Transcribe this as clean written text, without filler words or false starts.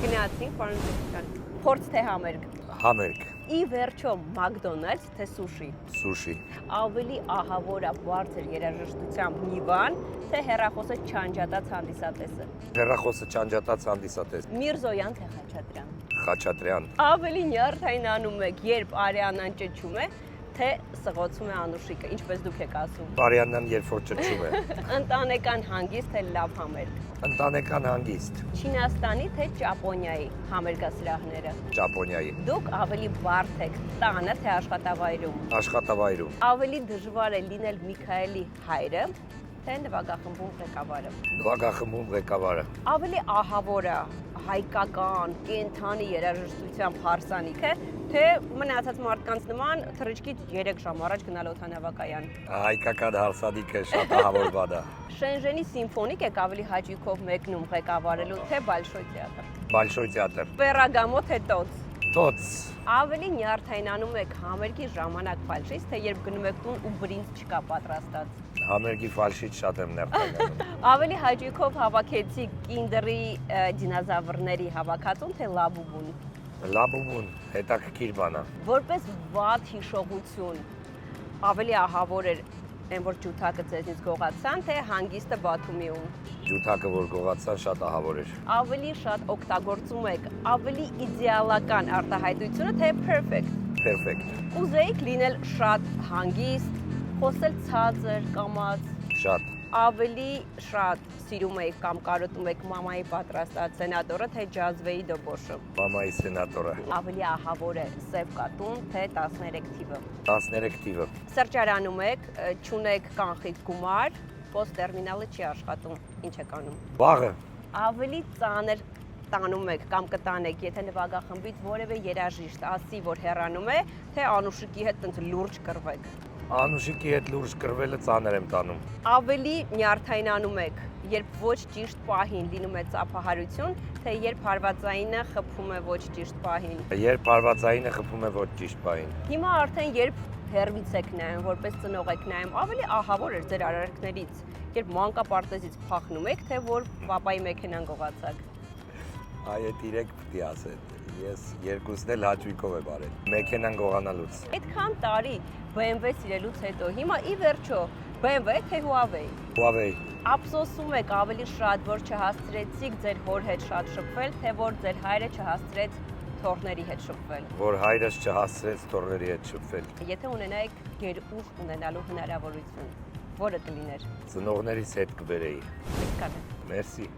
Գնացինք, պարոն փորձ թե համերգ։ Համերգ, Ի վերջո McDonald's թե սուշի։ սուշի, Ավելի ահավոր է բարձր երաժշտությամբ մի բան, թե հեռախոսը չանջատած հանդիսատեսը։ հեռախոսը չանջատած հանդիսատես, Միրզոյան թե Խաչատրյան։ Խաչատրյան, Ավելի նյարդայնանում եք, երբ Արիանան ճճում է, թե սղոցում է Անուշիկը, ինչպես դուք եք ասում։ Բարյանն երբ որ ճճում է, Ընտանեկան հանգիստ թե լավ համերգ։ ընտանեկան հանգիստ, Չինաստանի թե Ճապոնիայի համերգասրահները։ Ճապոնիայի, Դուք ավելի բարդ եք տանը թե աշխատավայրում։ աշխատավայրում, Ավելի դժվար է լինել Միքայելի հայրը, թե նվագախմբում ղեկավարը։ նվագախմբում ղեկավարը, Ավելի ահավոր է հայկական, կենթանի երաժշտությամբ հարսանիքը, թե մնացած մարդկանց նման թռիչքից 3 ժամ առաջ գնալ օդանավակայան։ հայկական հարսանիքը շատ ահավոր բան է, Շենժենի սիմֆոնիկ եք ավելի հաճույքով մեկնում ղեկավարելու, թե Բալշոյ թեատր։ Բալշոյ թեատր, Ֆերրագամո թե Տոց։ Տոց, Ավելի նյարդայնանում եք համերգի ժամանակ ֆալշից, թե երբ գնում եք տուն ու բրինձ չկա պատրաստած։ համերգի ֆալշից շատ եմ ներկայանում, Ավելի հաճույքով հավաքեցի կինդերի դինոզավրների հավաքածուն, թե լաբուբուն։ լաբումուն, հետաքրքիր բան է, Որպես վատ հիշողություն, ավելի ահավոր էր այն, որ ջութակը ձեզնից գողացան, թե հանգիստը Բաթումիում։ ջութակը որ գողացան շատ ահավոր էր, Ավելի շատ օգտագործում եք, ավելի իդեալական արտահայտությունը, թե perfect։ պերֆեկտ, Ուզեիք լինել շատ հանգիստ, խոսել ցածր, կամաց, շատ, ավելի շատ սիրում եք կամ կարոտում եք մամայի պատրաստած սենատորը, թե ջազվեի դոբոշը։ մամայի սենատորը, Ավելի ահավոր է սև կատուն, թե 13 թիվը։ 13 թիվը, Սրճարանում եք, չունեք կանխիկ գումար, post տերմինալը չի աշխատում, ինչ եք անում։ բաղը, Ավելի ծանր տանում եք կամ կտանեք, եթե նվագախմբից որևէ երաժիշտ ասի, որ հեռանում է, թե Անուշիկի հետ տենց լուրջ կռվեք։ Անուշիկի հետ լուրջ կրվելը ծանր եմ տանում, Ավելի նյարդայնանում եք, երբ ոչ ճիշտ պահին լինում է ծափահարություն, թե երբ հարվածայինը խփում է ոչ ճիշտ պահին։ երբ հարվածայինը խփում է ոչ ճիշտ պահին, Հիմա արդեն երբ հեռվից եք նայում, որպես ծնող եք նայում, ավելի ահավոր էր ձեր արարքներից, երբ մանկապարտեզից փախնում եք, թե որ պապայի մեքենան գողացաք։ այ այդ իրեք պիտի ասեն, ես երկուսն էլ հաճույքով եմ արել, մեքենան գողանալուց, Այդքան տարի BMW սիրելուց հետո, հիմա ի վերջո BMW թե Huawei։ Huawei, Ափսոսում եք ավելի շատ, որ չհասցրեցիք ձեր հոր հետ շատ շփվել, թե որ ձեր հայրը չհասցրեց թորների հետ շփվել։ որ հայրս չհասցրեց թորների հետ շփվել, Եթե ունենայիք գերուժ ունենալու հնարավորություն, որը կլիներ։ ծնողներիս հետ կբերեի, Այսքանը։ մերսի։